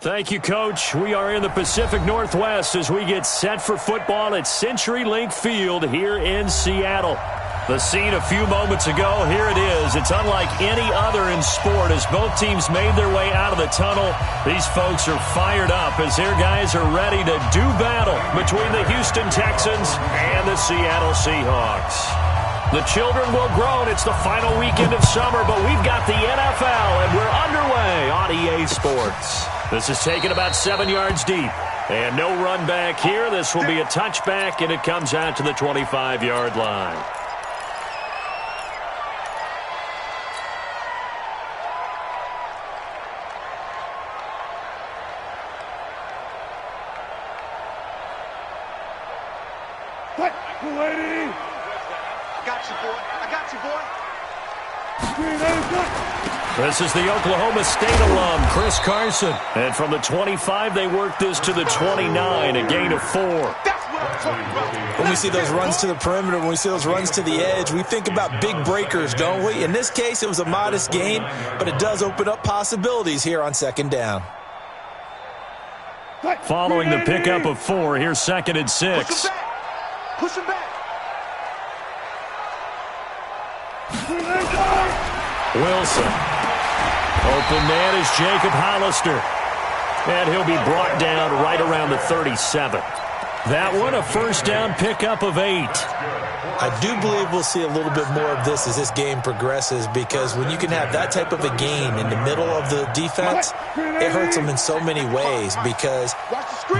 Thank you, Coach. We are in the Pacific Northwest as we get set for football at CenturyLink Field here in Seattle. The scene a few moments ago, here it is. It's unlike any other in sport as both teams made their way out of the tunnel. These folks are fired up as their guys are ready to do battle between the Houston Texans and the Seattle Seahawks. The children will groan. It's the final weekend of summer, but we've got the NFL, and we're underway on EA Sports. This is taken about 7 yards deep. And no run back here. This will be a touchback, and it comes out to the 25-yard line. Lady. I got you, boy. This is the Oklahoma State alum, Chris Carson. And from the 25, they work this to the 29, a gain of 4. When we see those runs to the perimeter, when we see those runs to the edge, we think about big breakers, don't we? In this case, it was a modest gain, but it does open up possibilities here on second down. Following the pickup of 4, here's 2nd and 6. Push him back. Wilson. Open man is Jacob Hollister. And he'll be brought down right around the 37. That one, a first down pickup of 8. I do believe we'll see a little bit more of this as this game progresses, because when you can have that type of a gain in the middle of the defense, it hurts them in so many ways, because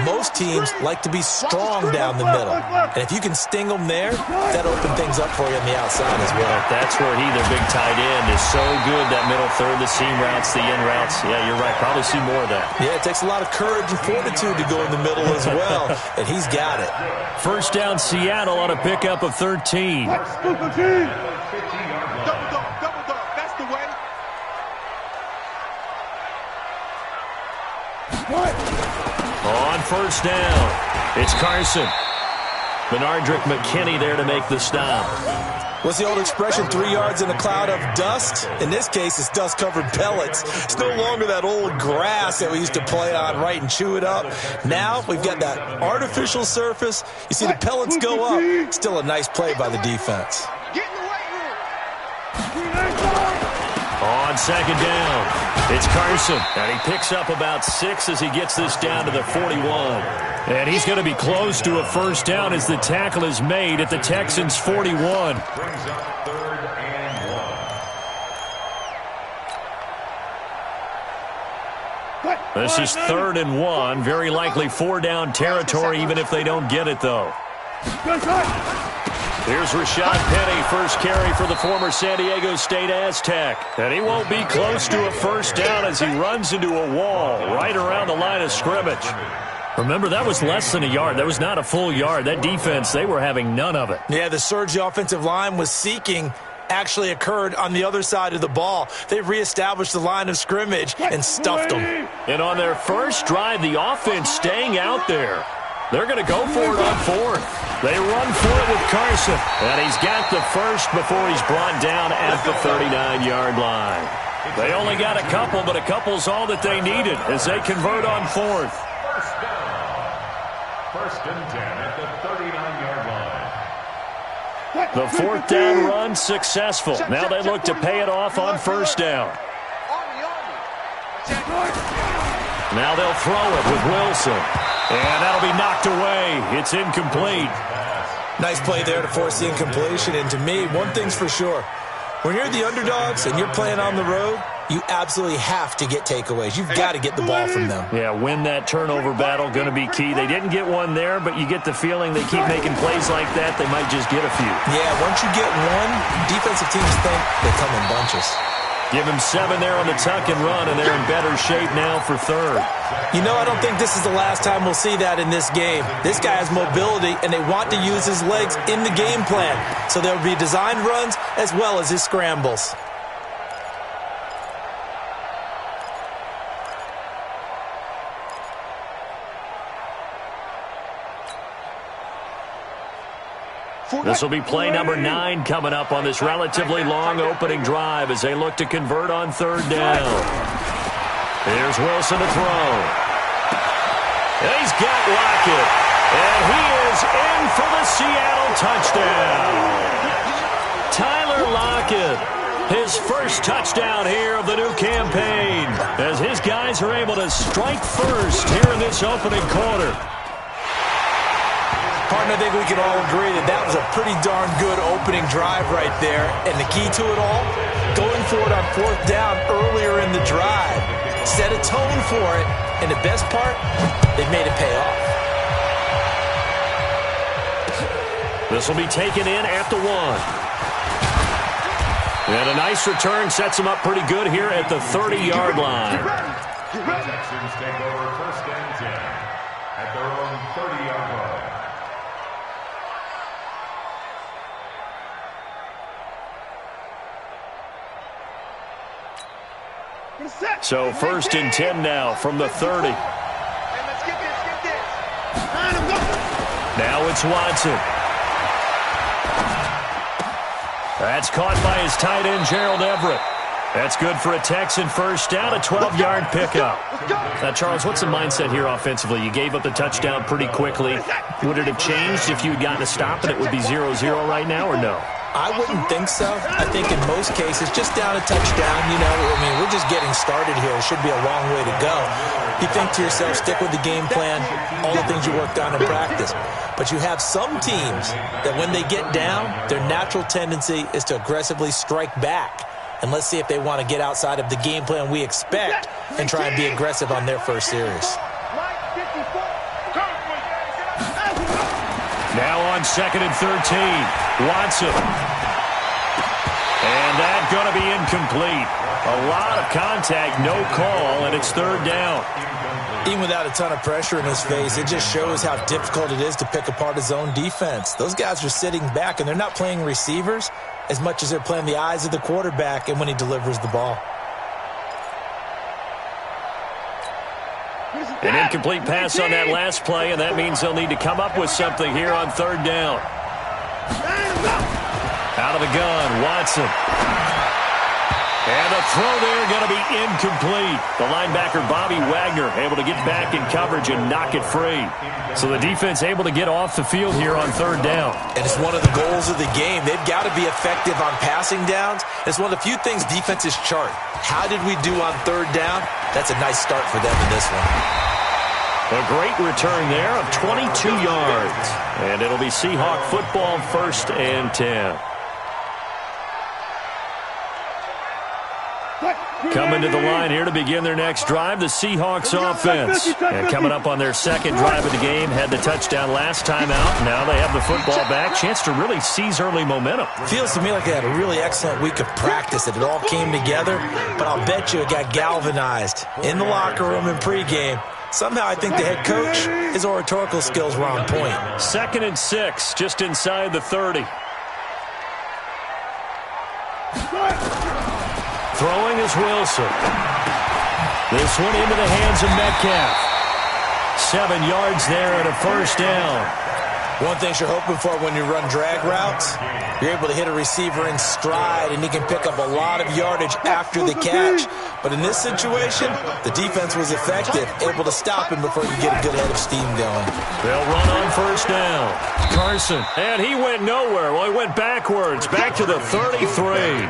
most teams like to be strong down the middle. And if you can sting them there, that opens things up for you on the outside as well. That's where their big tight end, is so good, that middle third, the seam routes, the in routes. Yeah, you're right. Probably see more of that. Yeah, it takes a lot of courage and fortitude to go in the middle as well, and he's got it. First down, Seattle on a pickup of 13. Double dog. That's the way. On first down, it's Carson. Benardrick McKinney there to make the stop. What's the old expression, 3 yards in a cloud of dust? In this case, it's dust-covered pellets. It's no longer that old grass that we used to play on, right, and chew it up. Now we've got that artificial surface. You see the pellets go up. Still a nice play by the defense. Get in the weight room. On second down, it's Carson. And he picks up about 6 as he gets this down to the 41. And he's going to be close to a first down as the tackle is made at the Texans' 41. Brings up 3rd and 1. This is 3rd and 1. Very likely 4-down territory, even if they don't get it, though. Here's Rashad Penny, first carry for the former San Diego State Aztec. And he won't be close to a first down as he runs into a wall right around the line of scrimmage. Remember, that was less than a yard. That was not a full yard. That defense, they were having none of it. Yeah, the surge the offensive line was seeking actually occurred on the other side of the ball. They reestablished the line of scrimmage and stuffed them. And on their first drive, the offense staying out there. They're going to go for it on 4th. They run for it with Carson. And he's got the first before he's brought down at the 39-yard line. They only got a couple, but a couple's all that they needed as they convert on 4th. First and 10 at the 39-yard line. The 4th down run successful. Now they look to pay it off on first down. Now they'll throw it with Wilson. And that'll be knocked away. It's incomplete. Nice play there to force the incompletion. And to me, one thing's for sure. When you're the underdogs and you're playing on the road, you absolutely have to get takeaways. You've got to get the ball from them. Yeah, win that turnover battle, going to be key. They didn't get one there, but you get the feeling they keep making plays like that, they might just get a few. Yeah, once you get one, defensive teams think they come in bunches. Give him 7 there on the tuck and run, and they're in better shape now for 3rd. You know, I don't think this is the last time we'll see that in this game. This guy has mobility, and they want to use his legs in the game plan. So there'll be designed runs as well as his scrambles. This will be play number 9 coming up on this relatively long opening drive as they look to convert on 3rd down. Here's Wilson to throw. He's got Lockett. And he is in for the Seattle touchdown. Tyler Lockett, his first touchdown here of the new campaign, as his guys are able to strike first here in this opening quarter. Partner, I think we can all agree that that was a pretty darn good opening drive right there. And the key to it all, going for it on fourth down earlier in the drive. Set a tone for it. And the best part, they made it pay off. This will be taken in at the 1. And a nice return sets him up pretty good here at the 30-yard line. The Texans take over first and 10 at their own 30-yard line. So first and 10 now from the 30. Now it's Watson. That's caught by his tight end, Gerald Everett. That's good for a Texan first down, a 12-yard pickup. Now, Charles, what's the mindset here offensively? You gave up the touchdown pretty quickly. Would it have changed if you had gotten a stop and it would be 0-0 right now, or no? I wouldn't think so. I think in most cases, just down a touchdown, you know, I mean, we're just getting started here. It should be a long way to go. You think to yourself, stick with the game plan, all the things you worked on in practice. But you have some teams that when they get down, their natural tendency is to aggressively strike back. And let's see if they want to get outside of the game plan we expect and try and be aggressive on their first series. Now on second and 13, Watson. And that's going to be incomplete. A lot of contact, no call, and it's third down. Even without a ton of pressure in his face, it just shows how difficult it is to pick apart his own defense. Those guys are sitting back, and they're not playing receivers as much as they're playing the eyes of the quarterback and when he delivers the ball. An incomplete pass on that last play, and that means they'll need to come up with something here on third down. Out of the gun, Watson. And the throw there going to be incomplete. The linebacker, Bobby Wagner, able to get back in coverage and knock it free. So the defense able to get off the field here on third down. And it's one of the goals of the game. They've got to be effective on passing downs. It's one of the few things defenses chart. How did we do on third down? That's a nice start for them in this one. A great return there of 22 yards. And it'll be Seahawk football, first and 10. Coming to the line here to begin their next drive, the Seahawks offense. And coming up on their second drive of the game, had the touchdown last time out. Now they have the football back. Chance to really seize early momentum. Feels to me like they had a really excellent week of practice, that it all came together. But I'll bet you it got galvanized in the locker room in pregame. Somehow I think the head coach, his oratorical skills were on point. 2nd and 6, just inside the 30. Throwing is Wilson. This one into the hands of Metcalf. 7 yards there and a first down. One thing you're hoping for when you run drag routes, you're able to hit a receiver in stride, and he can pick up a lot of yardage after the catch. But in this situation, the defense was effective, able to stop him before you get a good head of steam going. They'll run on first down. Carson, and he went nowhere. Well, he went backwards, back to the 33.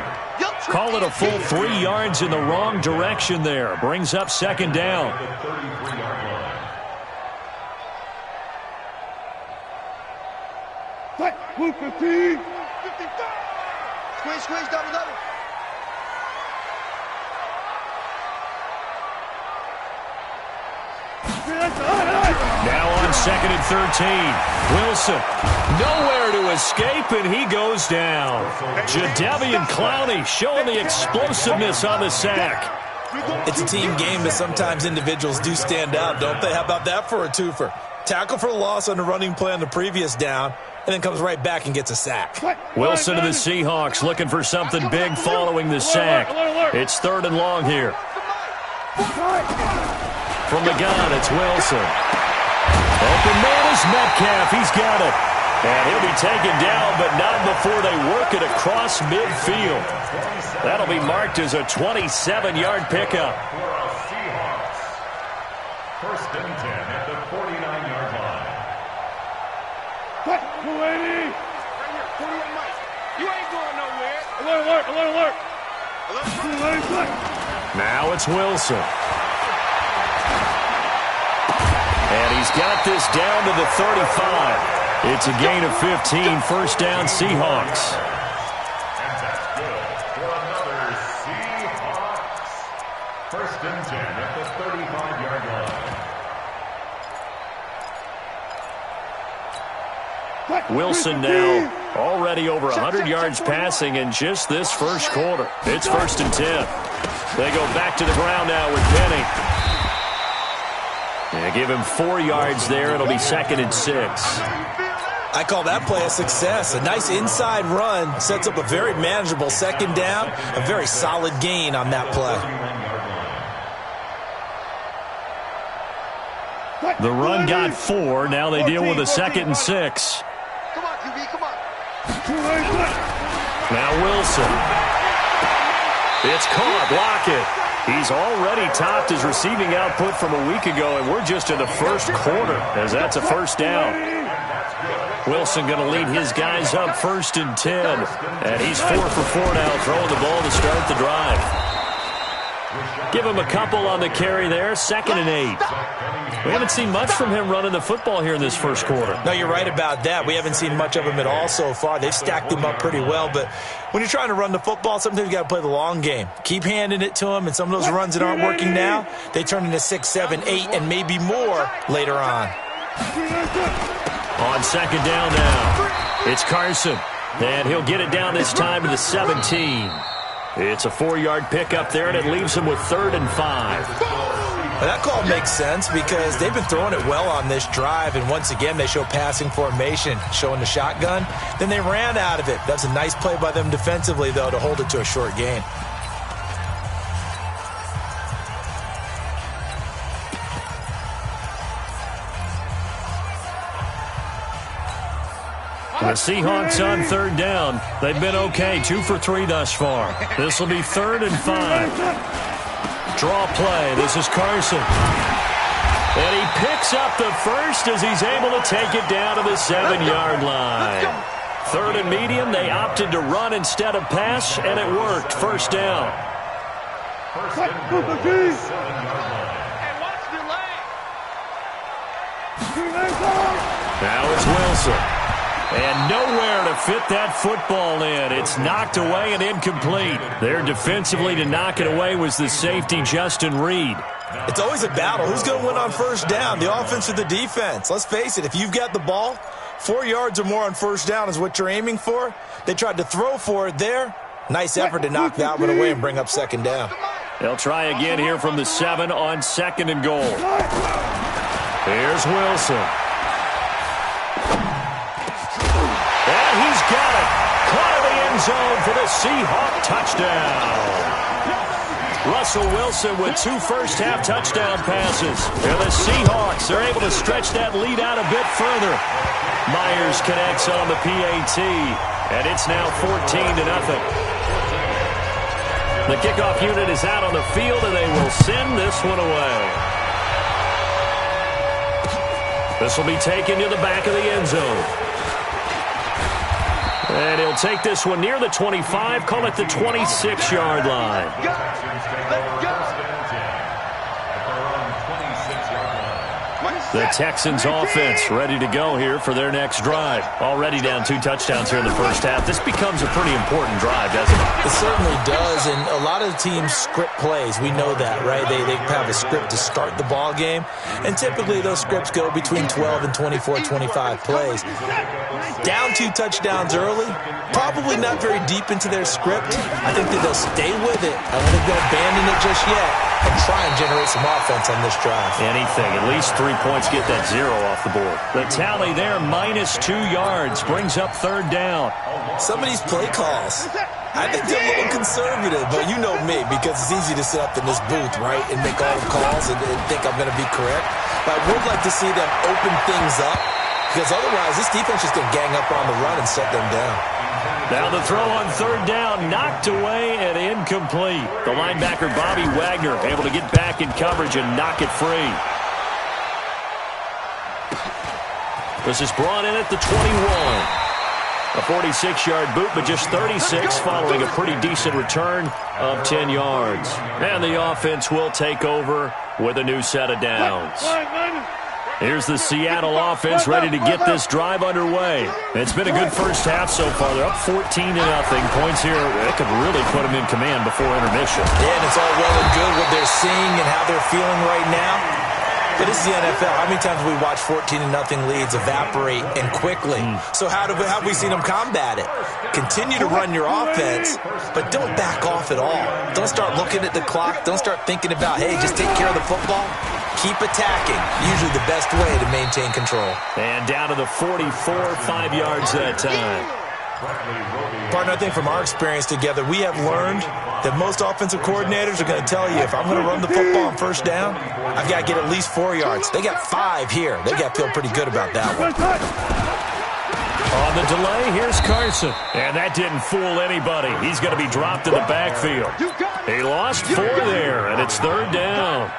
Call it a full 3 yards in the wrong direction there. Brings up second down. Move 15. 55. Squeeze, double. Now on 2nd and 13. Wilson, nowhere to escape, and he goes down. Jadeveon Clowney showing the explosiveness on the sack. It's a team game, but sometimes individuals do stand out, don't they? How about that for a twofer? Tackle for loss on the running play on the previous down, and then comes right back and gets a sack. Wilson to the Seahawks looking for something big following the sack. It's 3rd and long here. From the gun, it's Wilson. Open man is Metcalf. He's got it. And he'll be taken down, but not before they work it across midfield. That'll be marked as a 27-yard pickup. First and 10 at the 49-yard line. What? 280. Right here, 41 miles. You ain't going nowhere. Alert, alert, alert, alert. Now it's Wilson. And he's got this down to the 35. It's a gain of 15, first down Seahawks. And that's good for another Seahawks. First and 10 at the 35-yard line. Wilson now already over 100 yards passing in just this first quarter. It's first and 10. They go back to the ground now with Penny. Yeah, give him 4 yards there. It'll be second and 6. I call that play a success. A nice inside run sets up a very manageable second down. A very solid gain on that play. The run got 4. Now they deal with a second and 6. Come on, QB, come on. Now Wilson. It's caught. Block it. He's already topped his receiving output from a week ago, and we're just in the first quarter as that's a first down. Wilson going to lead his guys up first and 10. And he's 4 for 4 now, throwing the ball to start the drive. Give him a couple on the carry there, second and 8. We haven't seen much from him running the football here in this first quarter. No, you're right about that. We haven't seen much of him at all so far. They've stacked him up pretty well, but when you're trying to run the football, sometimes you got to play the long game. Keep handing it to him, and some of those runs that aren't working now, they turn into 6, 7, 8, and maybe more later on. On second down now, it's Carson, and he'll get it down this time to the 17. It's a 4-yard pickup there, and it leaves him with 3rd and 5. Well, that call makes sense because they've been throwing it well on this drive, and once again they show passing formation, showing the shotgun. Then they ran out of it. That's a nice play by them defensively, though, to hold it to a short gain. The Seahawks on 3rd down. They've been okay, 2 for 3 thus far. This will be 3rd and 5. Draw play. This is Carson. And he picks up the first as he's able to take it down to the 7-yard line. 3rd and medium. They opted to run instead of pass, and it worked. First down. First and 7-yard line. And watch the leg. Now it's Wilson. And nowhere to fit that football in. It's knocked away and incomplete. There defensively to knock it away was the safety, Justin Reed. It's always a battle. Who's going to win on first down, the offense or the defense? Let's face it, if you've got the ball, 4 yards or more on first down is what you're aiming for. They tried to throw for it there. Nice effort to knock that one away and bring up second down. They'll try again here from the 7 on second and goal. Here's Wilson. And he's got it. Caught in the end zone for the Seahawk touchdown. Russell Wilson with 2 first-half touchdown passes. And the Seahawks are able to stretch that lead out a bit further. Myers connects on the PAT, and it's now 14-0. The kickoff unit is out on the field, and they will send this one away. This will be taken to the back of the end zone. And he'll take this one near the 25, call it the 26-yard line. The Texans offense ready to go here for their next drive. Already down 2 touchdowns here in the first half. This becomes a pretty important drive, doesn't it? It certainly does, and a lot of the teams script plays. We know that, right? They have a script to start the ball game, and typically those scripts go between 12 and 24, 25 plays. Down 2 touchdowns early, probably not very deep into their script. I think that they'll stay with it. I don't think they'll abandon it just yet and try and generate some offense on this drive. Anything, at least 3 points, get that 0 off the board. The tally there, minus 2 yards, brings up 3rd down. Some of these play calls, I think they're a little conservative, but you know me, because it's easy to sit up in this booth, right, and make all the calls and think I'm going to be correct. But I would like to see them open things up, because otherwise this defense is going to gang up on the run and set them down. Now the throw on 3rd down, knocked away and incomplete. The linebacker, Bobby Wagner, able to get back in coverage and knock it free. This is brought in at the 21. A 46-yard boot, but just 36 following a pretty decent return of 10 yards. And the offense will take over with a new set of downs. Here's the Seattle offense ready to get this drive underway. It's been a good first half so far. They're up 14-0. Points here, that could really put them in command before intermission. Yeah, and it's all well and good what they're seeing and how they're feeling right now. But this is the NFL. How many times have we watched 14-0 leads evaporate and quickly? So how have we seen them combat it? Continue to run your offense, but don't back off at all. Don't start looking at the clock. Don't start thinking about, hey, just take care of the football. Keep attacking. Usually the best way to maintain control. And down to the 44, 5 yards that time. Partner, I think from our experience together, we have learned that most offensive coordinators are going to tell you, if I'm going to run the football on first down, I've got to get at least 4 yards. They got 5 here. They got to feel pretty good about that one. On the delay, here's Carson. And that didn't fool anybody. He's going to be dropped in the backfield. He lost 4 there, and it's third down.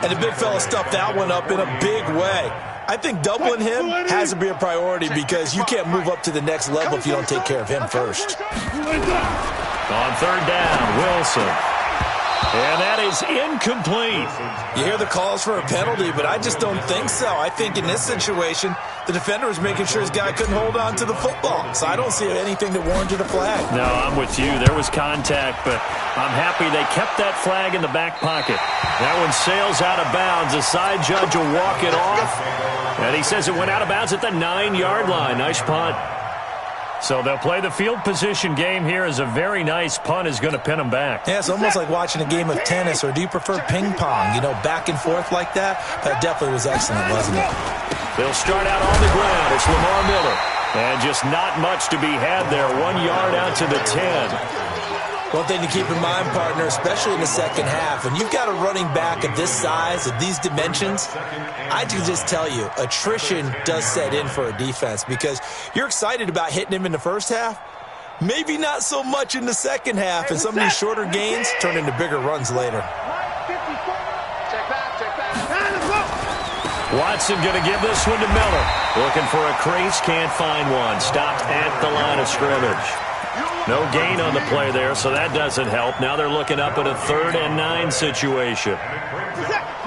And the big fella stuffed that one up in a big way. I think doubling him has to be a priority because you can't move up to the next level if you don't take care of him first. On third down, Wilson. And that is incomplete. You hear the calls for a penalty, but I just don't think so. I think in this situation, the defender was making sure his guy couldn't hold on to the football. So I don't see anything that warranted a flag. No, I'm with you. There was contact, but I'm happy they kept that flag in the back pocket. That one sails out of bounds. The side judge will walk it off. And he says it went out of bounds at the 9-yard line. Nice punt. So they'll play the field position game here as a very nice punt is going to pin them back. Yeah, it's almost like watching a game of tennis, or do you prefer ping pong? You know, back and forth like that? That definitely was excellent, wasn't it? They'll start out on the ground. It's Lamar Miller. And just not much to be had there. 1 yard out to the 10. One thing to keep in mind, partner, especially in the second half, when you've got a running back of this size, of these dimensions, I can just tell you, attrition does set in for a defense because you're excited about hitting him in the first half, maybe not so much in the second half, and some of these shorter gains turn into bigger runs later. Watson going to give this one to Miller. Looking for a crease, can't find one. Stopped at the line of scrimmage. No gain on the play there, so that doesn't help. Now they're looking up at a 3rd and 9 situation.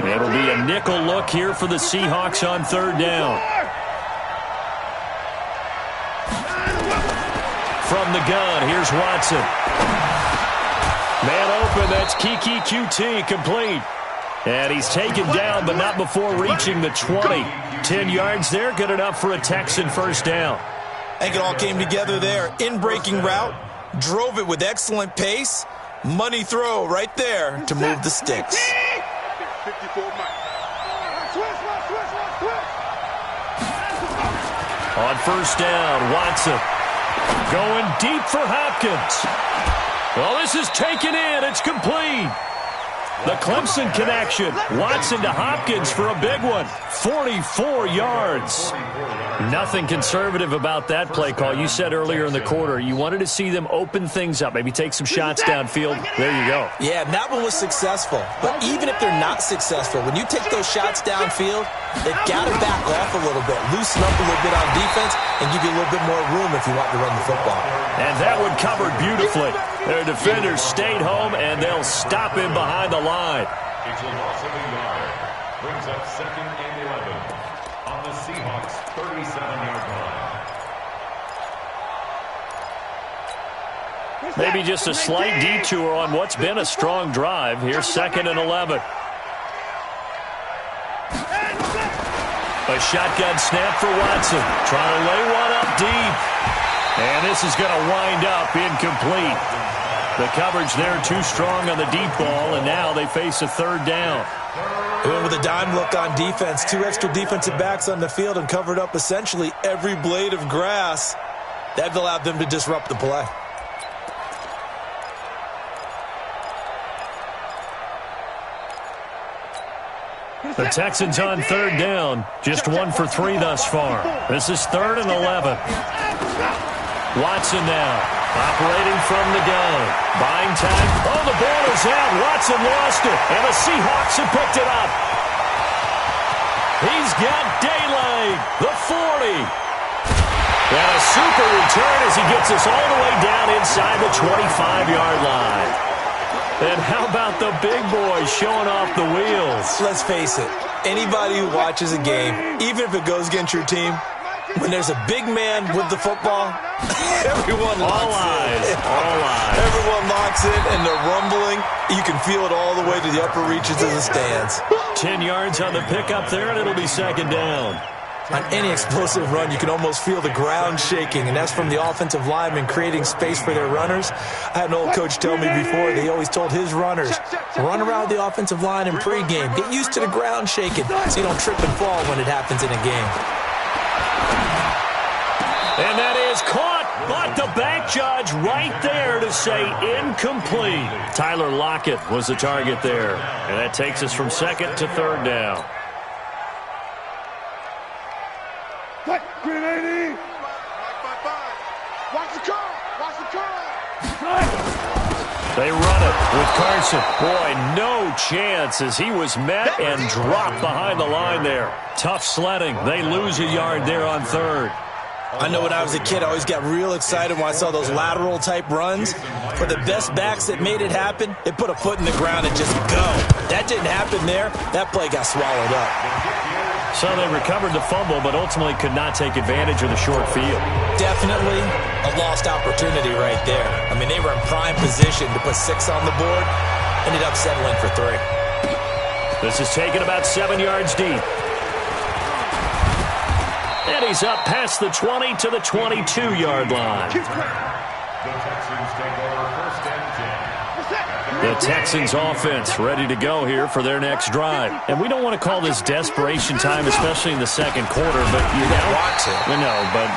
It'll be a nickel look here for the Seahawks on third down. From the gun, here's Watson. Man open, that's Kiki QT, complete. And he's taken down, but not before reaching the 20. 10 yards there, good enough for a Texan first down. I think it all came together there. In-breaking route, drove it with excellent pace. Money throw right there to move the sticks. On first down, Watson going deep for Hopkins. Well, this is taken in. It's complete. The Clemson connection. Watson to Hopkins for a big one. 44 yards. Nothing conservative about that play call. You said earlier in the quarter you wanted to see them open things up, maybe take some shots downfield. There you go. Yeah, that one was successful. But even if they're not successful, when you take those shots downfield, they've got to back off a little bit, loosen up a little bit on defense, and give you a little bit more room if you want to run the football. And that one covered beautifully. Their defenders stayed home, and they'll stop him behind the line. It's a loss of a yard. Brings up 2nd and 11 on the Seahawks 37-yard line. Maybe just a slight detour on what's been a strong drive. Here's 2nd and 11. A shotgun snap for Watson. Trying to lay one up deep. And this is going to wind up incomplete. The coverage there too strong on the deep ball, and now they face a 3rd down. They went with a dime look on defense. 2 extra defensive backs on the field and covered up essentially every blade of grass. That allowed them to disrupt the play. The Texans on 3rd down. Just 1 for 3 thus far. This is 3rd and 11. Watson now, operating from the gun. Buying time. Oh, the ball is out. Watson lost it, and the Seahawks have picked it up. He's got daylight. The 40. And a super return as he gets us all the way down inside the 25-yard line. And how about the big boy showing off the wheels? Let's face it, anybody who watches a game, even if it goes against your team, when there's a big man with the football, everyone locks in. All eyes. Everyone locks in, and they're rumbling. You can feel it all the way to the upper reaches of the stands. 10 yards on the pickup there, and it'll be second down. On any explosive run, you can almost feel the ground shaking, and that's from the offensive linemen creating space for their runners. I had an old coach tell me before, they always told his runners, run around the offensive line in pregame. Get used to the ground shaking so you don't trip and fall when it happens in a game. And that is caught, but the back judge right there to say incomplete. Tyler Lockett was the target there, and that takes us from second to third down. Green 80. Watch the curl. Watch the curl. They run it with Carson. Boy, no chance as he was met and dropped behind the line there. Tough sledding. They lose a yard there on third. I know when I was a kid, I always got real excited when I saw those lateral-type runs. For the best backs that made it happen, they put a foot in the ground and just go. That didn't happen there. That play got swallowed up. So they recovered the fumble, but ultimately could not take advantage of the short field. Definitely a lost opportunity right there. I mean, they were in prime position to put 6 on the board. Ended up settling for 3. This is taken about 7 yards deep. And he's up past the 20 to the 22-yard line. The Texans take over first and 10. The Texans offense ready to go here for their next drive. And we don't want to call this desperation time, especially in the second quarter, but you're down. No, but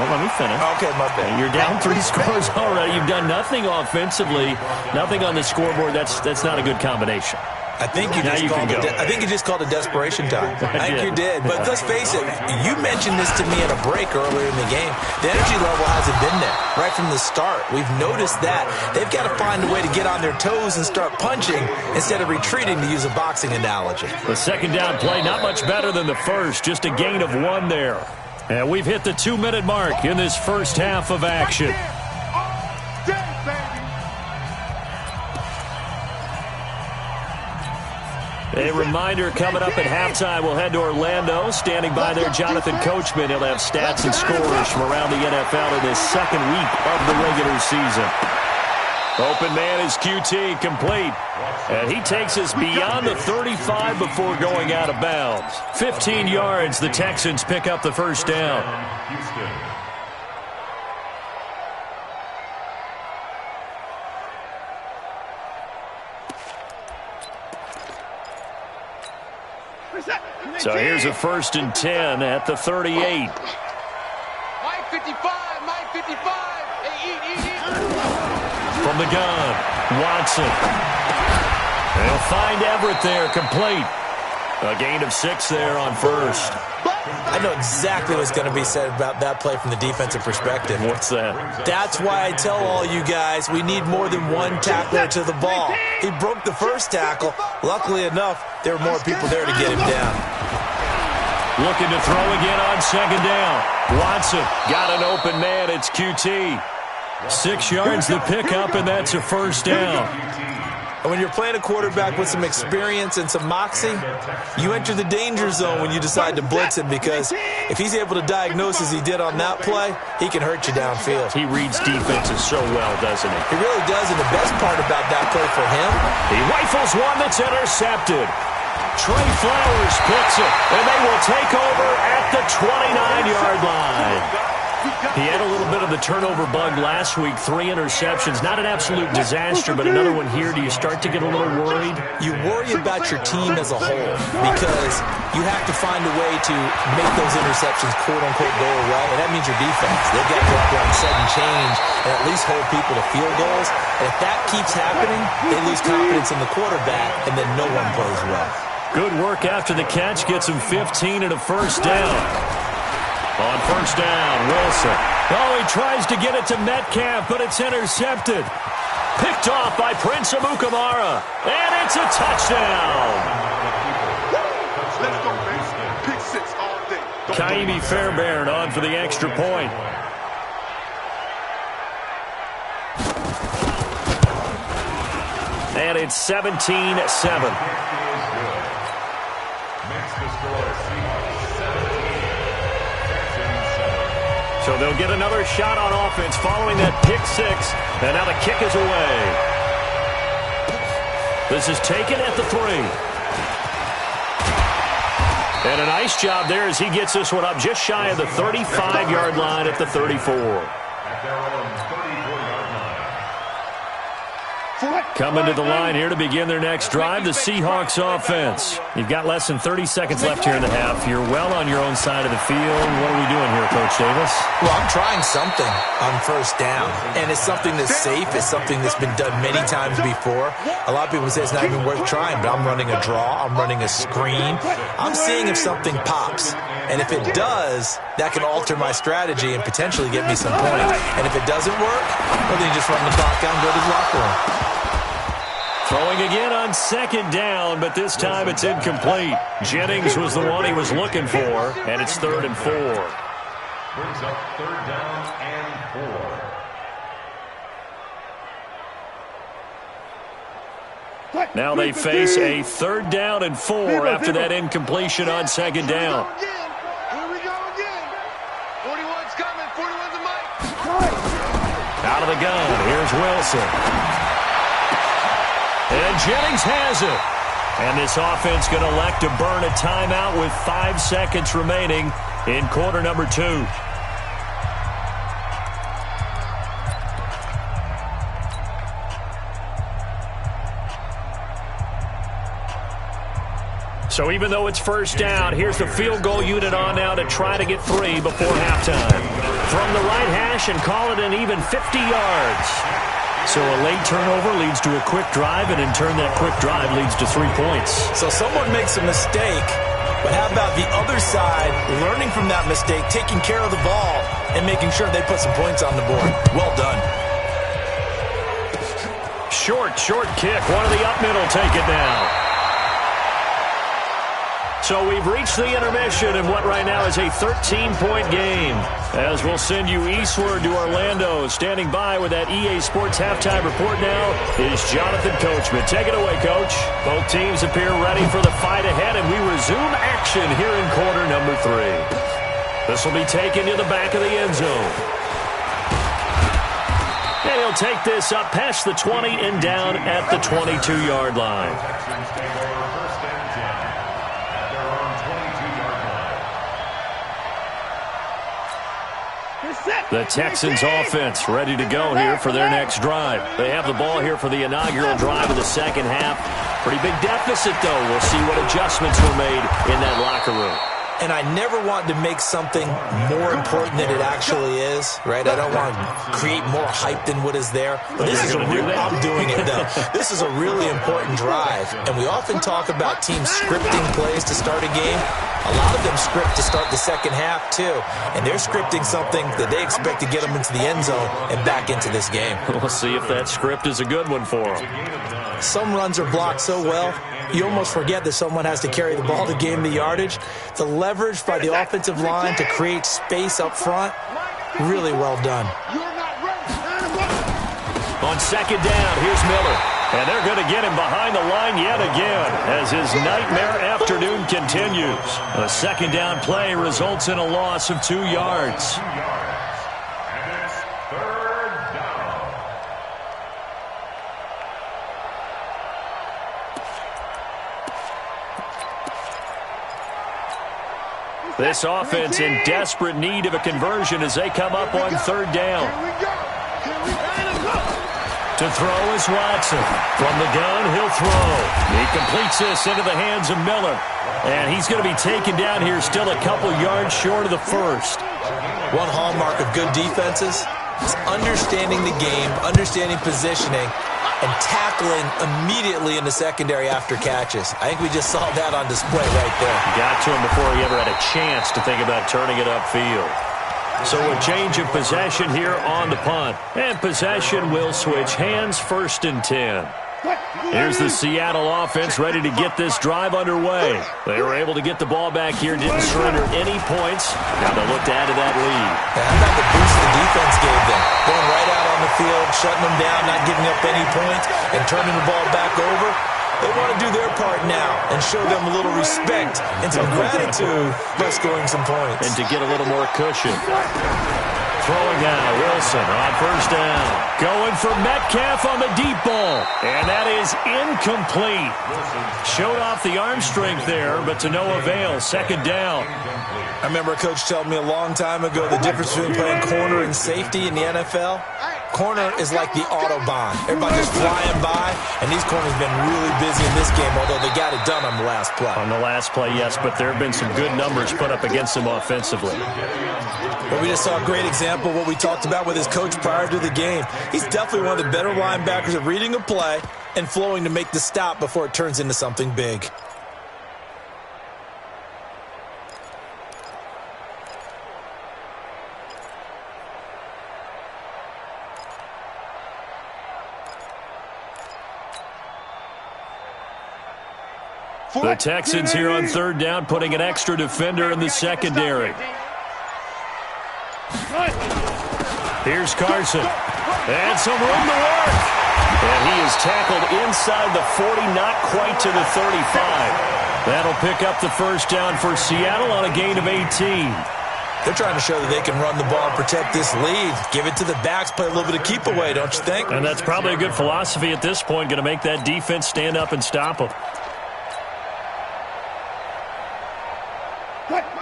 let me finish. Okay, my bad. You're down 3 scores already. You've done nothing offensively, nothing on the scoreboard. That's not a good combination. I think you just called it desperation time. I think you did. But let's face it, you mentioned this to me at a break earlier in the game. The energy level hasn't been there right from the start. We've noticed that. They've got to find a way to get on their toes and start punching instead of retreating, to use a boxing analogy. The second down play, not much better than the first, just a gain of 1 there. And we've hit the 2-minute mark in this first half of action. A reminder, coming up at halftime, we'll head to Orlando. Standing by there, Jonathan Coachman. He'll have stats and scores from around the NFL in this second week of the regular season. Open man is QT, complete. And he takes us beyond the 35 before going out of bounds. 15 yards, the Texans pick up the first down. So here's a 1st and 10 at the 38. Mike 55, Mike 55. Eat. From the gun, Watson. They'll find Everett there, complete. A gain of 6 there on first. I know exactly what's going to be said about that play from the defensive perspective. What's that? That's why I tell all you guys we need more than one tackler to the ball. He broke the first tackle. Luckily enough, there were more people there to get him down. Looking to throw again on second down. Watson got an open man. It's QT. 6 yards to pick up, and that's a first down. And when you're playing a quarterback with some experience and some moxie, you enter the danger zone when you decide to blitz him, because if he's able to diagnose as he did on that play, he can hurt you downfield. He reads defenses so well, doesn't he? He really does, and the best part about that play for him, he rifles one that's intercepted. Trey Flowers picks it, and they will take over at the 29-yard line. He had a little bit of the turnover bug last week, 3 interceptions. Not an absolute disaster, but another one here. Do you start to get a little worried? You worry about your team as a whole, because you have to find a way to make those interceptions quote-unquote go away, and that means your defense. They've got to go out there and set and change and at least hold people to field goals. And if that keeps happening, they lose confidence in the quarterback, and then no one plays well. Good work after the catch. Gets him 15 and a first down. On first down, Wilson. Oh, he tries to get it to Metcalf, but it's intercepted. Picked off by Prince Amukamara. And it's a touchdown. Let's go, man. Kaimi Fairbairn on for the extra point. And it's 17-7. So they'll get another shot on offense following that pick six. And now the kick is away. This is taken at the 3. And a nice job there as he gets this one up just shy of the 35-yard line at the 34. Coming to the line here to begin their next drive, the Seahawks offense. You've got less than 30 seconds left here in the half. You're well on your own side of the field. What are we doing here, Coach Davis? Well, I'm trying something on first down, and it's something that's safe. It's something that's been done many times before. A lot of people say it's not even worth trying, but I'm running a draw. I'm running a screen. I'm seeing if something pops, and if it does, that can alter my strategy and potentially get me some points. And if it doesn't work, well, then you just run the clock down and go to the locker room. Throwing again on second down, but this time it's incomplete. Jennings was the one he was looking for, and it's 3rd and 4. Brings up 3rd down and 4. Now they face a 3rd down and 4 after that incompletion on second down. Here we go again. 41's coming. 41's a mic. Out of the gun, here's Wilson. And Jennings has it. And this offense going to elect to burn a timeout with 5 seconds remaining in quarter number 2. So even though it's first down, here's the field goal unit on now to try to get 3 before halftime. From the right hash and call it an even 50 yards. So a late turnover leads to a quick drive, and in turn that quick drive leads to 3 points. So someone makes a mistake, but how about the other side learning from that mistake, taking care of the ball, and making sure they put some points on the board? Well done. Short kick. One of the up middle take it now. So we've reached the intermission in what right now is a 13-point game. As we'll send you eastward to Orlando. Standing by with that EA Sports halftime report now is Jonathan Coachman. Take it away, Coach. Both teams appear ready for the fight ahead, and we resume action here in quarter number 3. This will be taken to the back of the end zone. And he'll take this up past the 20 and down at the 22-yard line. The Texans offense ready to go here for their next drive. They have the ball here for the inaugural drive of the second half. Pretty big deficit, though. We'll see what adjustments were made in that locker room. And I never want to make something more important than it actually is, right? I don't want to create more hype than what is there. But this is I'm doing it, though. This is a really important drive. And we often talk about teams scripting plays to start a game. A lot of them script to start the second half, too. And they're scripting something that they expect to get them into the end zone and back into this game. We'll see if that script is a good one for them. Some runs are blocked so well, you almost forget that someone has to carry the ball to gain the yardage. The leverage by the offensive line to create space up front, really well done. On second down, here's Miller. And they're going to get him behind the line yet again as his nightmare afternoon continues. A second down play results in a loss of 2 yards. And it's 3rd down. This offense in desperate need of a conversion as they come up on 3rd down. To throw is Watson. From the gun, he'll throw. He completes this into the hands of Miller. And he's going to be taken down here still a couple yards short of the first. One hallmark of good defenses is understanding the game, understanding positioning, and tackling immediately in the secondary after catches. I think we just saw that on display right there. Got to him before he ever had a chance to think about turning it upfield. So a change of possession here on the punt. And possession will switch hands, 1st and 10. Here's the Seattle offense ready to get this drive underway. They were able to get the ball back here, didn't surrender any points. Now they'll look to add to that lead. How about the boost the defense gave them? Going right out on the field, shutting them down, not giving up any points, and turning the ball back over. They want to do their part now and show them a little respect and some gratitude by scoring some points. And to get a little more cushion. Throwing now, Wilson on first down. Going for Metcalf on the deep ball. And that is incomplete. Showed off the arm strength there, but to no avail. Second down. I remember a coach telling me a long time ago the difference between playing corner and safety in the NFL. Corner is like the Autobahn. Everybody's flying by, and these corners have been really busy in this game, although they got it done on the last play. On the last play, yes, but there have been some good numbers put up against them offensively. Well, we just saw a great example of what we talked about with his coach prior to the game. He's definitely one of the better linebackers at reading a play and flowing to make the stop before it turns into something big. The Texans here on third down, putting an extra defender in the secondary. Here's Carson. And some room to work. And he is tackled inside the 40, not quite to the 35. That'll pick up the first down for Seattle on a gain of 18. They're trying to show that they can run the ball and protect this lead. Give it to the backs, play a little bit of keep away, don't you think? And that's probably a good philosophy at this point, going to make that defense stand up and stop them.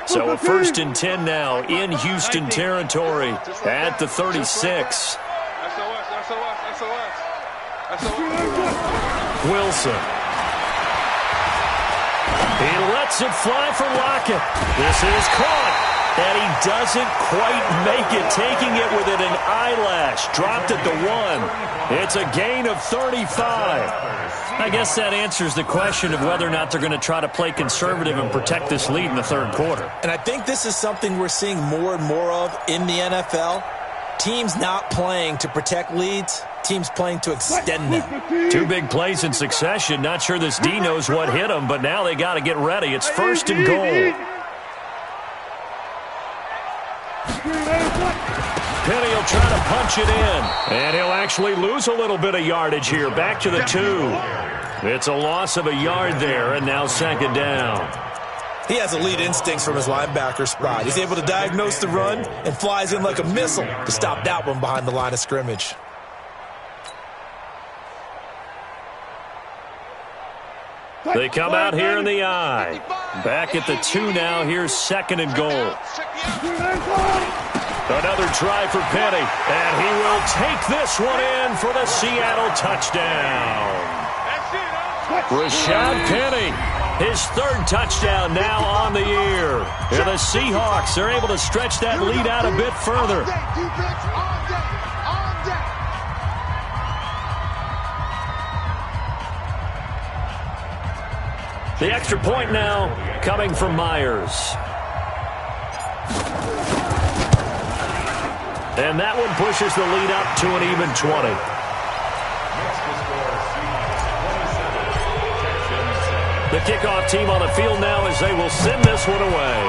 So a 1st and 10 now in Houston territory at the 36. Wilson. He lets it fly for Lockett. This is caught. And he doesn't quite make it, taking it within an eyelash. Dropped at the 1. It's a gain of 35. I guess that answers the question of whether or not they're going to try to play conservative and protect this lead in the third quarter. And I think this is something we're seeing more and more of in the NFL. Teams not playing to protect leads, teams playing to extend them. 2 big plays in succession. Not sure this D knows what hit them, but now they got to get ready. It's 1st and goal. Penny will try to punch it in, and he'll actually lose a little bit of yardage here. Back to the 2. It's a loss of a yard there, and now 2nd down. He has elite instincts from his linebacker spot. He's able to diagnose the run and flies in like a missile to stop that one behind the line of scrimmage. They come out here in the eye. Back at the 2 now. Here's 2nd and goal. Another try for Penny, and he will take this one in for the Seattle touchdown. Rashad Penny, his 3rd touchdown now on the year. And the Seahawks are able to stretch that lead out a bit further. The extra point now coming from Myers. And that one pushes the lead up to an even 20. The kickoff team on the field now as they will send this one away.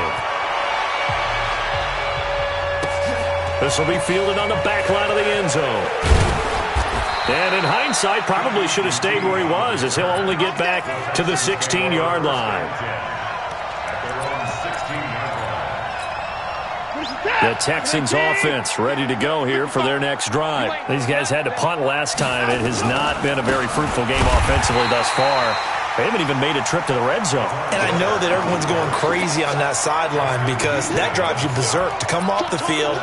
This will be fielded on the back line of the end zone. And in hindsight, probably should have stayed where he was, as he'll only get back to the 16-yard line. The Texans offense ready to go here for their next drive. These guys had to punt last time. It has not been a very fruitful game offensively thus far. They haven't even made a trip to the red zone. And I know that everyone's going crazy on that sideline because that drives you berserk to come off the field,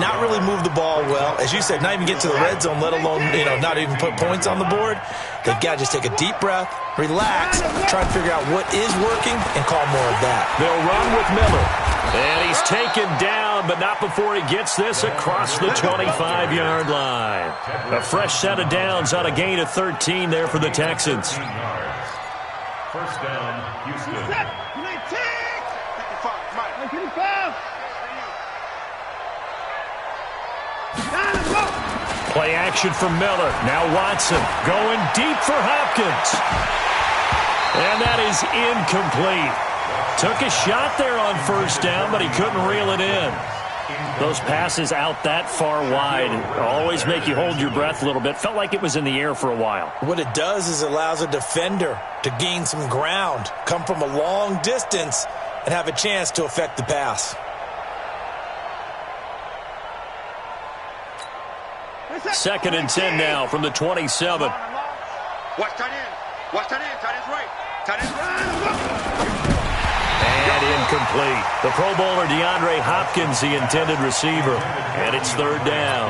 not really move the ball well. As you said, not even get to the red zone, let alone, not even put points on the board. They've got to just take a deep breath, relax, try to figure out what is working, and call more of that. They'll run with Miller. And he's taken down, but not before he gets this across the 25-yard line. A fresh set of downs on a gain of 13 there for the Texans. First down, Houston. Play action from Miller. Now Watson going deep for Hopkins. And that is incomplete. Took a shot there on first down, but he couldn't reel it in. Those passes out that far wide always make you hold your breath a little bit. Felt like it was in the air for a while. What it does is it allows a defender to gain some ground, come from a long distance, and have a chance to affect the pass. Second and 10 now from the 27. Watch tight end. Watch tight end. Tight end's right. Tight end's right. And incomplete. The Pro Bowler DeAndre Hopkins, the intended receiver. And it's third down.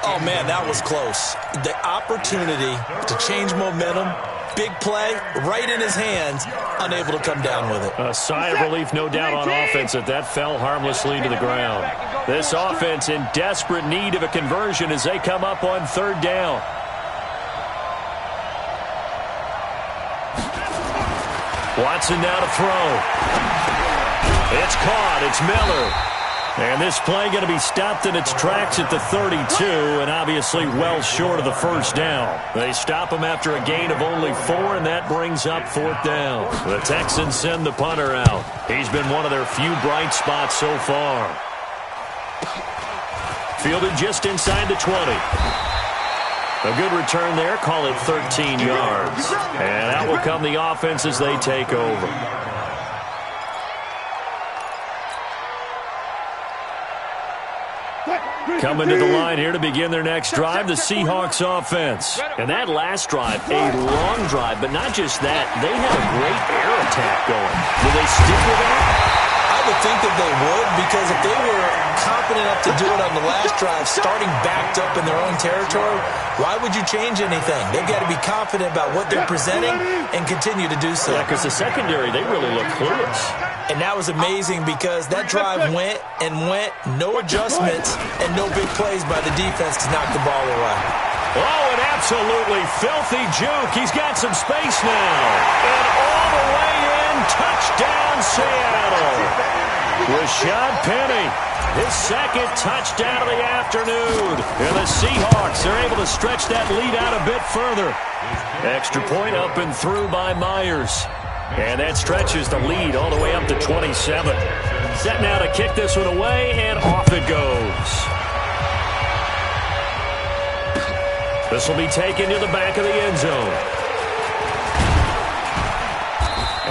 Oh, man, that was close. The opportunity to change momentum, big play, right in his hands, unable to come down with it. A sigh of relief, no doubt, on offense that fell harmlessly to the ground. This offense in desperate need of a conversion as they come up on third down. Watson now to throw. It's caught. It's Miller. And this play going to be stopped in its tracks at the 32, and obviously well short of the first down. They stop him after a gain of only 4, and that brings up fourth down. The Texans send the punter out. He's been one of their few bright spots so far. Fielded just inside the 20. A good return there. Call it 13 yards. And out will come the offense as they take over. Coming to the line here to begin their next drive, the Seahawks offense. And that last drive, a long drive, but not just that. They had a great air attack going. Do they stick with that? I would think that they would, because if they were confident enough to do it on the last drive, starting backed up in their own territory, why would you change anything? They've got to be confident about what they're presenting and continue to do so. Yeah, because the secondary, they really look clueless. And that was amazing because that drive went and went, no adjustments and no big plays by the defense to knock the ball away. Oh, an absolutely filthy juke. He's got some space now. And all the way in, touchdown Seattle. Rashad Penny, his second touchdown of the afternoon. And the Seahawks are able to stretch that lead out a bit further. Extra point up and through by Myers. And that stretches the lead all the way up to 27. Set now to kick this one away, and off it goes. This will be taken to the back of the end zone.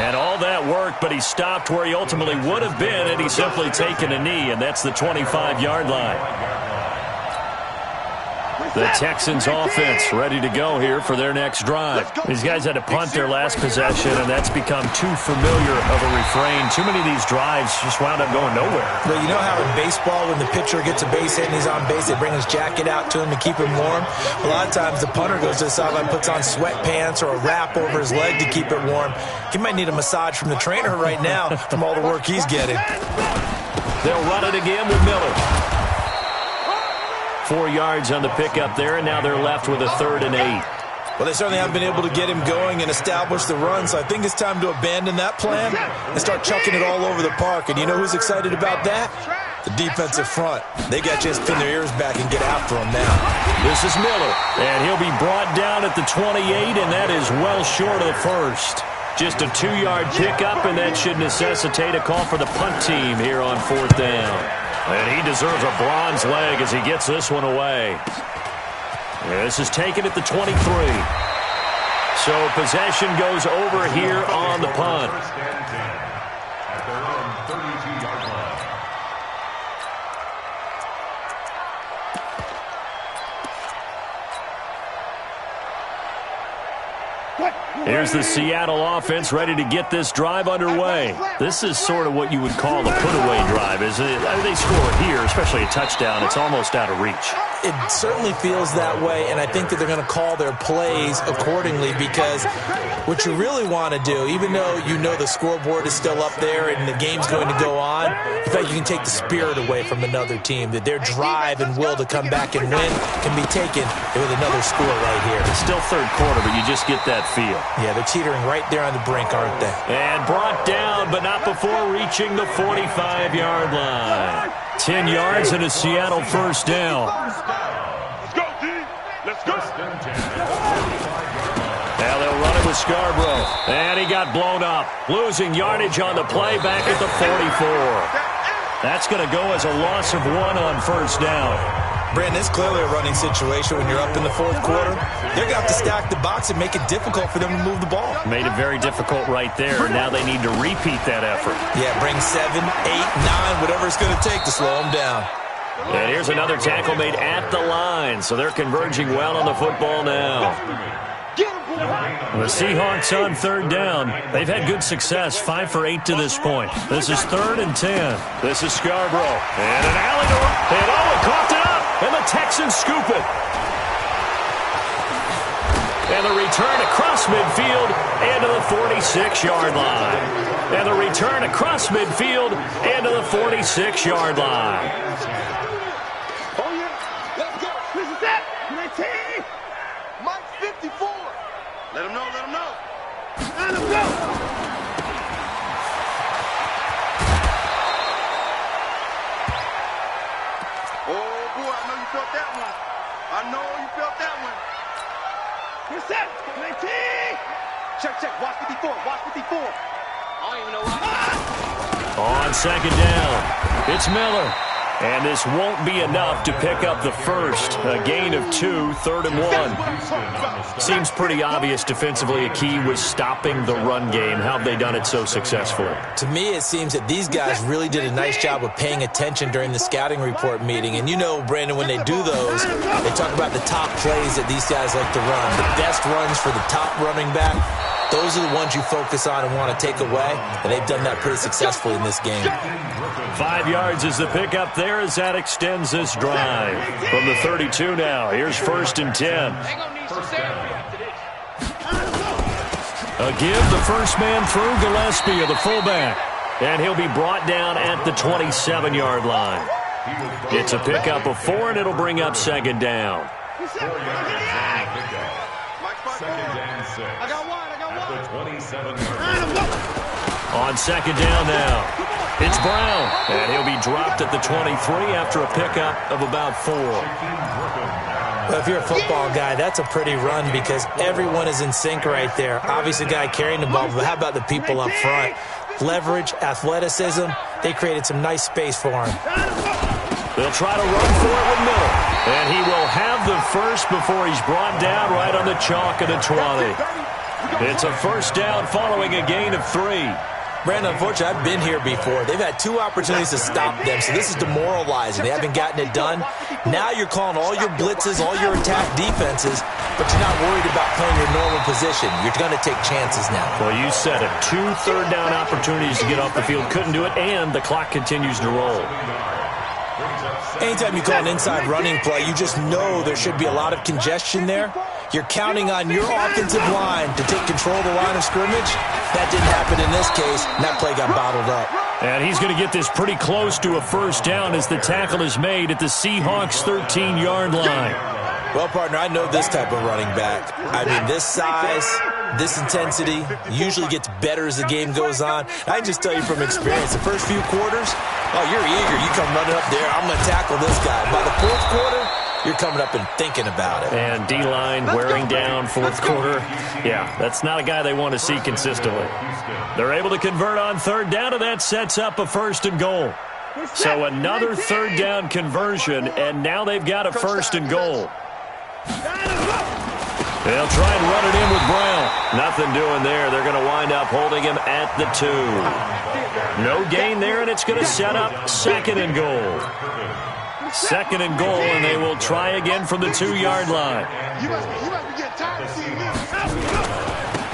And all that worked, but he stopped where he ultimately would have been had he simply taken a knee, and that's the 25-yard line. The Texans offense ready to go here for their next drive. These guys had to punt their last possession, and that's become too familiar of a refrain. Too many of these drives just wound up going nowhere. Well, you know how in baseball, when the pitcher gets a base hit and he's on base, they bring his jacket out to him to keep him warm? A lot of times the punter goes to the sideline, puts on sweatpants or a wrap over his leg to keep it warm. He might need a massage from the trainer right now from all the work he's getting. They'll run it again with Miller. 4 yards on the pickup there, and now they're left with a 3rd and 8. Well, they certainly haven't been able to get him going and establish the run, so I think it's time to abandon that plan and start chucking it all over the park. And you know who's excited about that? The defensive front. They got to just pin their ears back and get after him now. This is Miller, and he'll be brought down at the 28, and that is well short of the first. Just a 2-yard pickup, and that should necessitate a call for the punt team here on 4th down. And he deserves a bronze leg as he gets this one away. This is taken at the 23. So possession goes over here on the punt. At their own 32-yard line. Here's the Seattle offense ready to get this drive underway. This is sort of what you would call a put-away drive, isn't it? I mean, they score here, especially a touchdown. It's almost out of reach. It certainly feels that way, and I think that they're going to call their plays accordingly, because what you really want to do, even though you know the scoreboard is still up there and the game's going to go on, in fact, you can take the spirit away from another team, that their drive and will to come back and win can be taken with another score right here. It's still third quarter, but you just get that feel. Yeah, they're teetering right there on the brink, aren't they? And brought down, but not before reaching the 45-yard line. 10 yards and a Seattle first down. Let's go, D. and 10 at the 45-yard line. Now they'll run it with Scarborough. And he got blown up. Losing yardage on the play back at the 44. That's going to go as a loss of 1 on first down. Brandon, it's clearly a running situation when you're up in the fourth quarter. They're going to have to stack the box and make it difficult for them to move the ball. Made it very difficult right there. Now they need to repeat that effort. Yeah, bring 7, 8, 9, whatever it's going to take to slow them down. And here's another tackle made at the line. So they're converging well on the football now. The Seahawks on third down. They've had good success, 5 for 8 to this point. This is 3rd and 10. This is Scarborough. And an alley to run. And Owen coughed it up. And the Texans scoop it. And the return across midfield and to the 46-yard line. And the return across midfield and to the 46-yard line. Oh, yeah. Let's go. This is it. 19. Mike 54. Let him know. Let him know. Let him go. Oh, boy. I know you felt that one. I know you felt that one. We're set. 19. Check. Watch 54. Watch 54. I don't even know why. On second down, it's Miller. And this won't be enough to pick up the first. A gain of 2, 3rd and 1. Seems pretty obvious defensively a key was stopping the run game. How have they done it so successfully? To me, it seems that these guys really did a nice job of paying attention during the scouting report meeting. And you know, Brandon, when they do those, they talk about the top plays that these guys like to run. The best runs for the top running back. Those are the ones you focus on and want to take away, and they've done that pretty successfully in this game. 5 yards is the pickup there as that extends this drive. From the 32 now, here's 1st and 10. A give, the first man through, Gillespie of the fullback. And he'll be brought down at the 27-yard line. It's a pickup of 4, and it'll bring up 2nd down. 4 yards on the pickup. 2nd and 6. I got one. At the 27-yard line. On 2nd down now, it's Brown. And he'll be dropped at the 23 after a pickup of about 4. Well, if you're a football guy, that's a pretty run because everyone is in sync right there. Obviously, the guy carrying the ball, but how about the people up front? Leverage, athleticism, they created some nice space for him. They'll try to run for it with Miller. And he will have the first before he's brought down right on the chalk of the 20. It's a first down following a gain of 3. Brandon, unfortunately, I've been here before. They've had 2 opportunities to stop them, so this is demoralizing. They haven't gotten it done. Now you're calling all your blitzes, all your attack defenses, but you're not worried about playing your normal position. You're going to take chances now. Well, you said it. 2 third-down opportunities to get off the field. Couldn't do it, and the clock continues to roll. Anytime you call an inside running play, you just know there should be a lot of congestion there. You're counting on your offensive line to take control of the line of scrimmage. That didn't happen in this case, and that play got bottled up. And he's going to get this pretty close to a first down as the tackle is made at the Seahawks' 13-yard line. Well, partner, I know this type of running back. I mean, this size, this intensity usually gets better as the game goes on. I can just tell you from experience, the first few quarters, oh, you're eager. You come running up there, I'm going to tackle this guy. By the fourth quarter, you're coming up and thinking about it. And D-line wearing down fourth quarter. Yeah, that's not a guy they want to see consistently. They're able to convert on third down, and that sets up a 1st and goal. So another third down conversion, and now they've got a 1st and goal. They'll try and run it in with Brown. Nothing doing there. They're going to wind up holding him at the 2. No gain there, and it's going to set up 2nd and goal. 2nd and goal, and they will try again from the 2-yard line.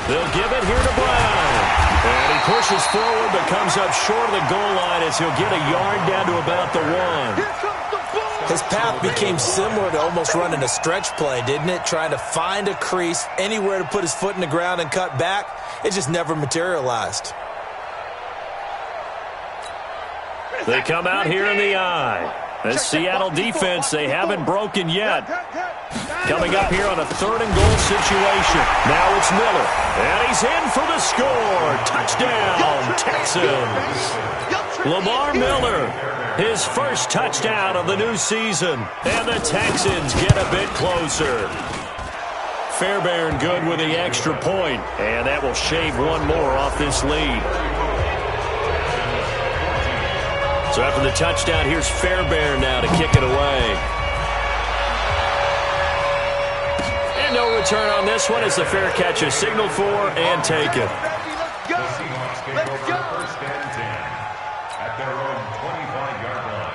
They'll give it here to Brown. And he pushes forward but comes up short of the goal line as he'll get a yard down to about the 1. His path became similar to almost running a stretch play, didn't it? Trying to find a crease, anywhere to put his foot in the ground and cut back. It just never materialized. They come out here in the eye. The Seattle defense, they haven't broken yet. Coming up here on a 3rd and goal situation. Now it's Miller. And he's in for the score. Touchdown, Texans. Lamar Miller, his first touchdown of the new season. And the Texans get a bit closer. Fairbairn good with the extra point, and that will shave one more off this lead. So after the touchdown, here's Fairbairn now to kick it away. And no return on this one as the fair catch is signaled for and taken. The Seahawks take over first and 10 at their own 25-yard line.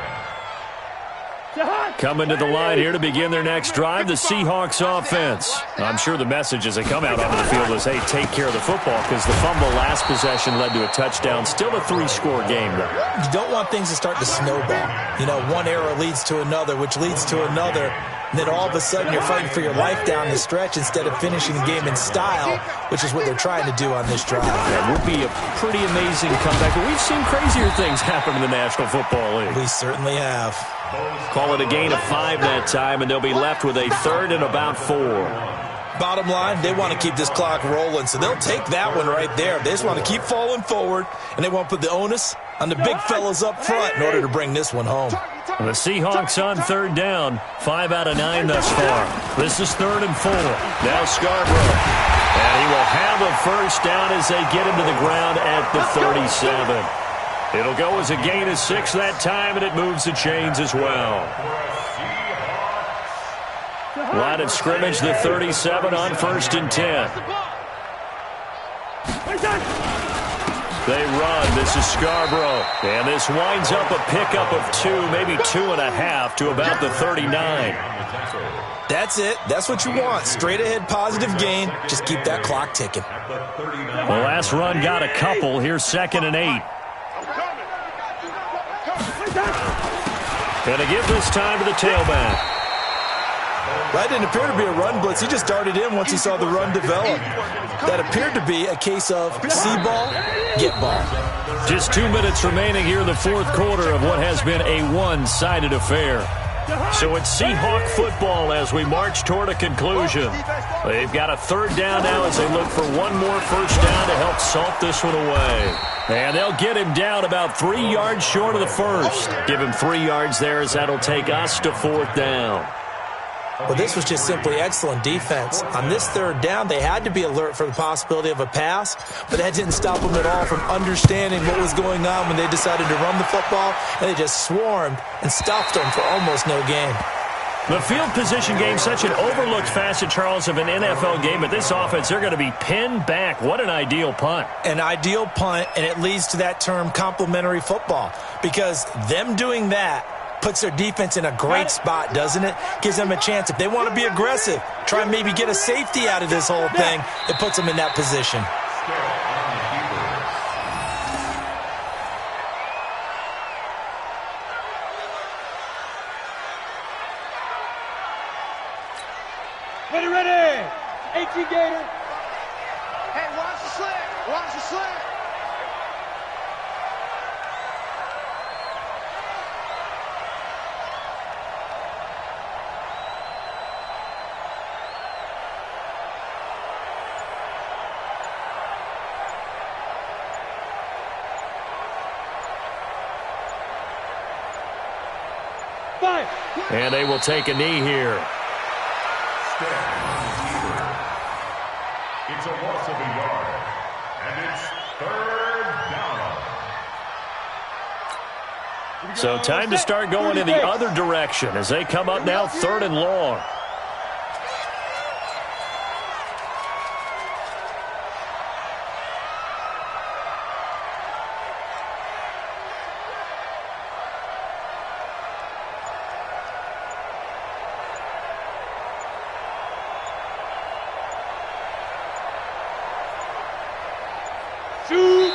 Coming to the line here to begin their next drive, the Seahawks offense. I'm sure the message as they come out onto the field is, hey, take care of the football, because the fumble last possession led to a touchdown. Still a 3-score game, though. You don't want things to start to snowball. You know, one error leads to another, which leads to another. And then all of a sudden you're fighting for your life down the stretch instead of finishing the game in style, which is what they're trying to do on this drive. That would be a pretty amazing comeback. But we've seen crazier things happen in the National Football League. We certainly have. Call it a gain of 5 that time, and they'll be left with a 3rd and about 4. Bottom line, they want to keep this clock rolling, so they'll take that one right there. They just want to keep falling forward, and they want to put the onus on the big fellas up front in order to bring this one home. The Seahawks on 3rd down, 5 out of 9 thus far. This is 3rd and 4. Now Scarborough. And he will have a first down as they get him to the ground at the 37. It'll go as a gain of 6 that time, and it moves the chains as well. Line of scrimmage, the 37 on 1st and 10. They run. This is Scarborough. And this winds up a pickup of 2, maybe 2.5 to about the 39. That's it. That's what you want. Straight ahead positive gain. Just keep that clock ticking. The last run got a couple. Here's 2nd and 8. And to give this time to the tailback. That didn't appear to be a run blitz. He just darted in once he saw the run develop. That appeared to be a case of see ball, get ball. Just 2 minutes remaining here in the 4th quarter of what has been a one-sided affair. So it's Seahawk football as we march toward a conclusion. They've got a 3rd down now as they look for one more first down to help salt this one away. And they'll get him down about 3 yards short of the first. Give him 3 yards there as that'll take us to 4th down. Well, this was just simply excellent defense. On this 3rd down, they had to be alert for the possibility of a pass, but that didn't stop them at all from understanding what was going on when they decided to run the football, and they just swarmed and stopped them for almost no gain. The field position game, such an overlooked facet, Charles, of an NFL game. But this offense, they're going to be pinned back. What an ideal punt. An ideal punt, and it leads to that term complementary football, because them doing that puts their defense in a great spot, doesn't it? Gives them a chance. If they want to be aggressive, try and maybe get a safety out of this whole thing, it puts them in that position. Ready. 18 Gator. Hey, watch the slant. Watch the slant. And they will take a knee here. It's a loss of a yard, and it's 3rd down. So time to start going in the other direction as they come up now 3rd and long.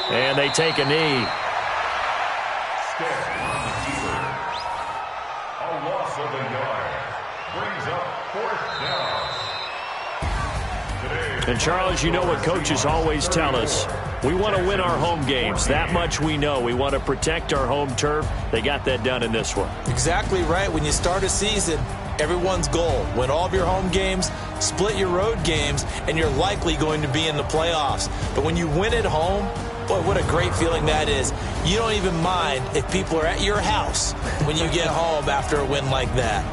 And they take a knee. A loss of a yard brings up 4th down. And Charles, you know what coaches always tell us. We want to win our home games. That much we know. We want to protect our home turf. They got that done in this one. Exactly right. When you start a season, everyone's goal, win all of your home games, split your road games, and you're likely going to be in the playoffs. But when you win at home, boy, what a great feeling that is. You don't even mind if people are at your house when you get home after a win like that.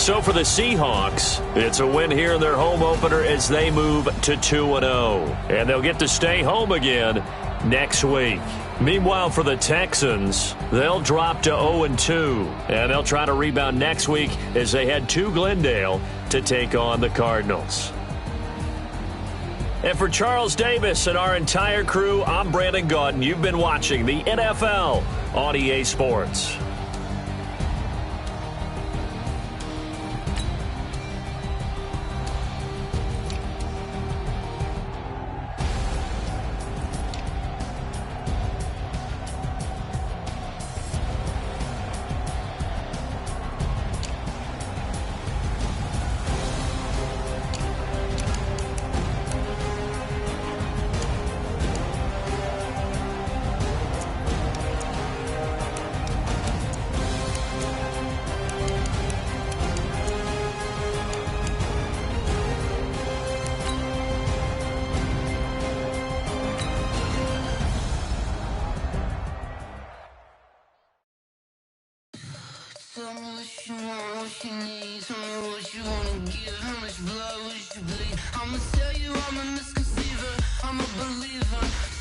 So for the Seahawks, it's a win here in their home opener as they move to 2-0. And they'll get to stay home again next week. Meanwhile, for the Texans, they'll drop to 0-2. And they'll try to rebound next week as they head to Glendale to take on the Cardinals. And for Charles Davis and our entire crew, I'm Brandon Gaudin. You've been watching the NFL on EA Sports. Tell me what you want, what you need. Tell me what you wanna give. How much blood would you bleed? I'ma tell you I'm a misconceiver. I'm a believer.